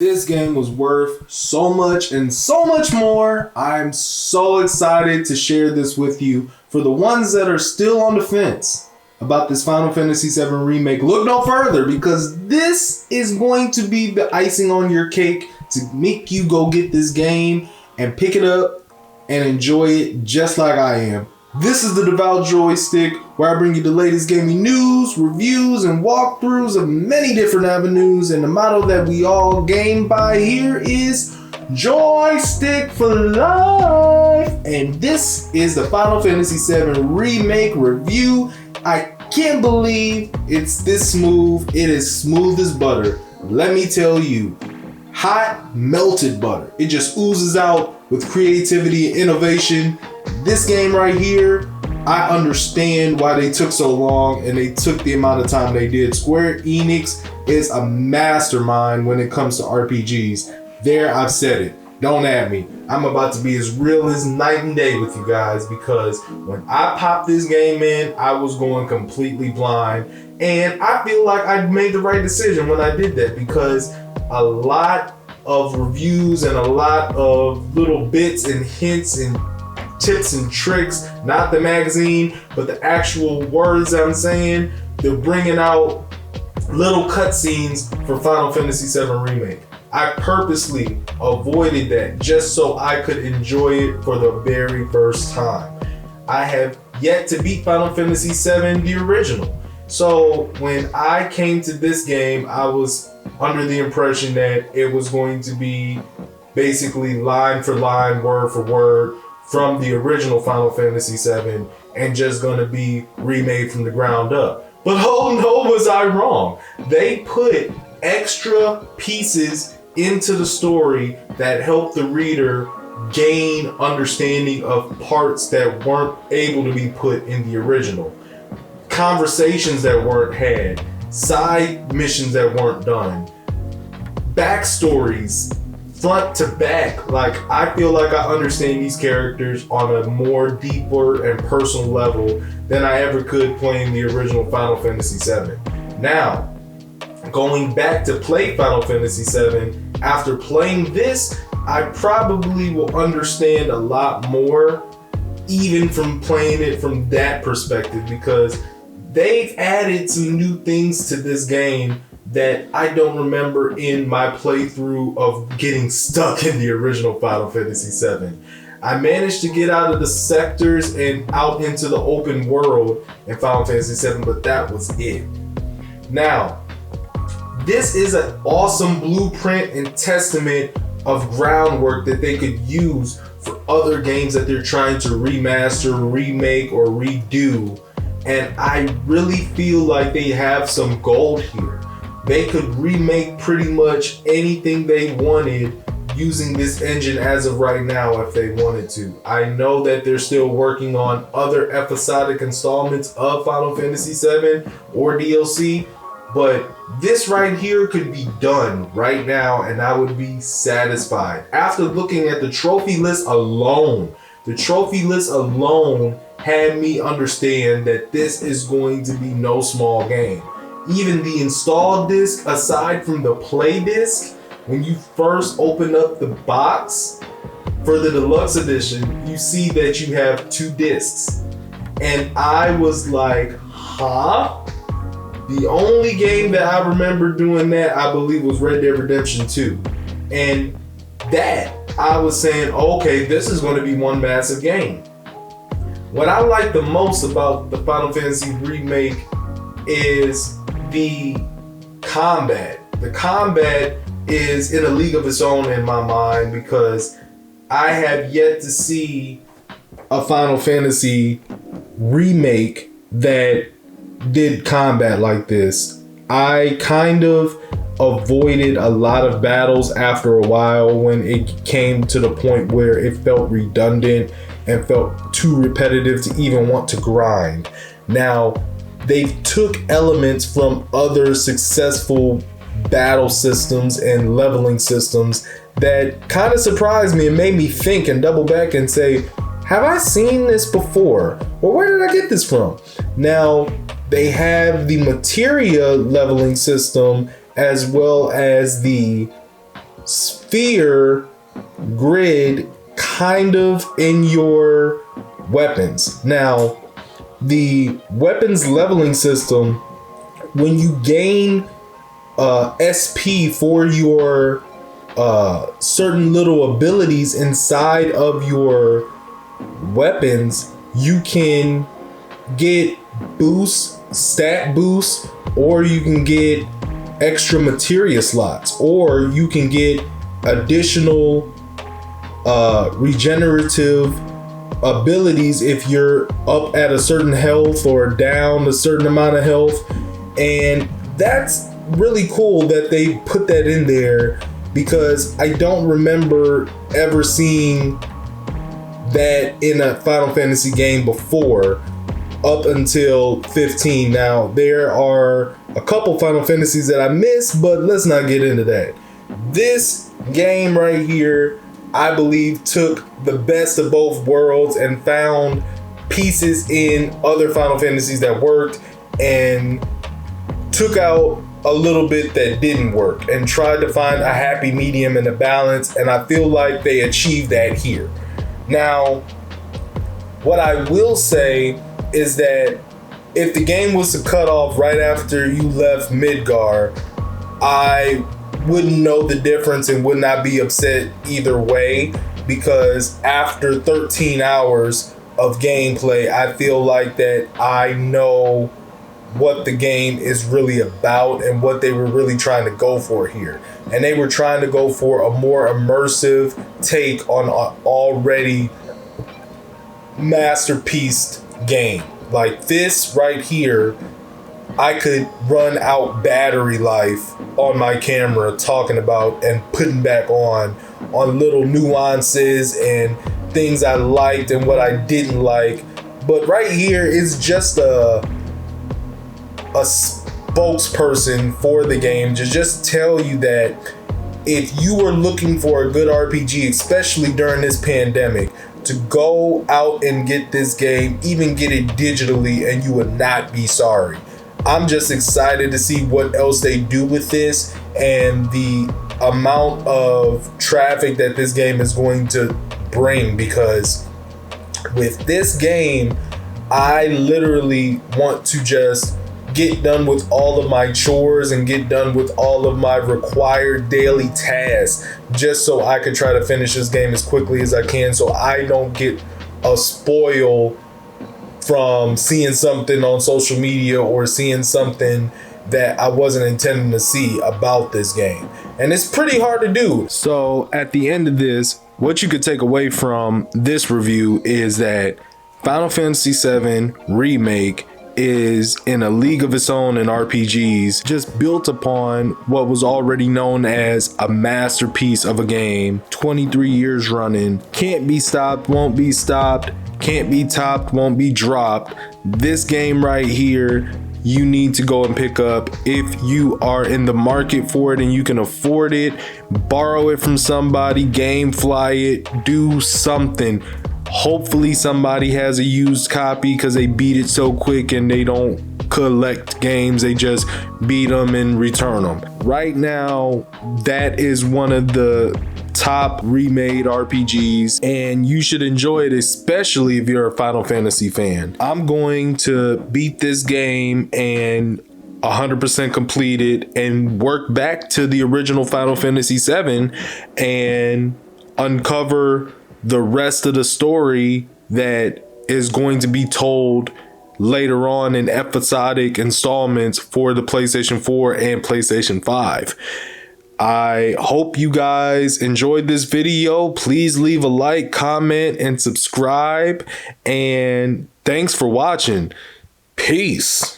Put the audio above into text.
This game was worth so much and so much more. I'm so excited to share this with you. For the ones that are still on the fence about this Final Fantasy VII Remake, look no further, because this is going to be the icing on your cake to make you go get this game and pick it up and enjoy it just like I am. This is the Devout Joystick, where I bring you the latest gaming news, reviews, and walkthroughs of many different avenues. And the motto that we all game by here is Joystick for Life. And this is the Final Fantasy VII Remake review. I can't believe it's this smooth. It is smooth as butter. Let me tell you, hot melted butter. It just oozes out with creativity and innovation. This game right here, I understand why they took so long and they took the amount of time they did. Square Enix is a mastermind when it comes to RPGs. There, I've said it. Don't at me. I'm about to be as real as night and day with you guys, because when I popped this game in, I was going completely blind. And I feel like I made the right decision when I did that, because a lot of reviews and a lot of little bits and hints and tips and tricks, not the magazine, but the actual words I'm saying, they're bringing out little cutscenes for Final Fantasy VII Remake. I purposely avoided that just so I could enjoy it for the very first time. I have yet to beat Final Fantasy VII, the original. So when I came to this game, I was under the impression that it was going to be basically line for line, word for word, from the original Final Fantasy VII, and just gonna be remade from the ground up. But oh no, was I wrong. They put extra pieces into the story that helped the reader gain understanding of parts that weren't able to be put in the original. Conversations that weren't had, side missions that weren't done, backstories, front to back. Like, I feel like I understand these characters on a more deeper and personal level than I ever could playing the original Final Fantasy VII. Now, going back to play Final Fantasy VII, after playing this, I probably will understand a lot more, even from playing it from that perspective, because they've added some new things to this game that I don't remember in my playthrough of getting stuck in the original Final Fantasy VII. I managed to get out of the sectors and out into the open world in Final Fantasy VII, but that was it. Now, this is an awesome blueprint and testament of groundwork that they could use for other games that they're trying to remaster, remake, or redo. And I really feel like they have some gold here. They could remake pretty much anything they wanted using this engine as of right now if they wanted to. I know that they're still working on other episodic installments of Final Fantasy VII or DLC, but this right here could be done right now and I would be satisfied. After looking at the trophy list alone, had me understand that this is going to be no small game. Even the install disc, aside from the play disc, when you first open up the box for the deluxe edition, you see that you have 2 discs. And I was like, huh? The only game that I remember doing that, I believe, was Red Dead Redemption 2. And that, I was saying, okay, this is going to be one massive game. What I like the most about the Final Fantasy Remake is the combat. The combat is in a league of its own in my mind, because I have yet to see a Final Fantasy remake that did combat like this. I kind of avoided a lot of battles after a while when it came to the point where it felt redundant and felt too repetitive to even want to grind. Now, they took elements from other successful battle systems and leveling systems that kind of surprised me and made me think and double back and say, have I seen this before? Or where did I get this from? Now, they have the materia leveling system as well as the fear grid kind of in your weapons. Now, the weapons leveling system, when you gain SP for your certain little abilities inside of your weapons, you can get boosts, stat boosts, or you can get extra materia slots, or you can get additional regenerative abilities if you're up at a certain health or down a certain amount of health. And that's really cool that they put that in there, because I don't remember ever seeing that in a Final Fantasy game before, up until 15. Now, there are a couple Final Fantasies that I missed, but let's not get into that. This game right here, I believe, took the best of both worlds and found pieces in other Final Fantasies that worked and took out a little bit that didn't work and tried to find a happy medium and a balance, and I feel like they achieved that here. Now, what I will say is that if the game was to cut off right after you left Midgar, I wouldn't know the difference and would not be upset either way, because after 13 hours of gameplay, I feel like that I know what the game is really about and what they were really trying to go for here. And they were trying to go for a more immersive take on an already masterpiece game. Like this right here, I could run out battery life on my camera talking about and putting back on little nuances and things I liked and what I didn't like. But right here is just a spokesperson for the game to just tell you that if you were looking for a good RPG, especially during this pandemic, to go out and get this game, even get it digitally, and you would not be sorry. I'm just excited to see what else they do with this and the amount of traffic that this game is going to bring, because with this game, I literally want to just get done with all of my chores and get done with all of my required daily tasks, just so I can try to finish this game as quickly as I can, so I don't get a spoil from seeing something on social media or seeing something that I wasn't intending to see about this game. And it's pretty hard to do. So at the end of this, what you could take away from this review is that Final Fantasy VII Remake is in a league of its own in RPGs, just built upon what was already known as a masterpiece of a game, 23 years running, can't be stopped, won't be stopped, can't be topped, won't be dropped. This game right here, you need to go and pick up if you are in the market for it and you can afford it. Borrow it from somebody, gamefly it, do something. Hopefully somebody has a used copy, because they beat it so quick and they don't collect games, they just beat them and return them. Right now, that is one of the top remade RPGs, and you should enjoy it, especially if you're a Final Fantasy fan. I'm going to beat this game and 100% complete it and work back to the original Final Fantasy VII and uncover the rest of the story that is going to be told later on in episodic installments for the PlayStation 4 and PlayStation 5. I hope you guys enjoyed this video. Please leave a like, comment, and subscribe. And thanks for watching. Peace.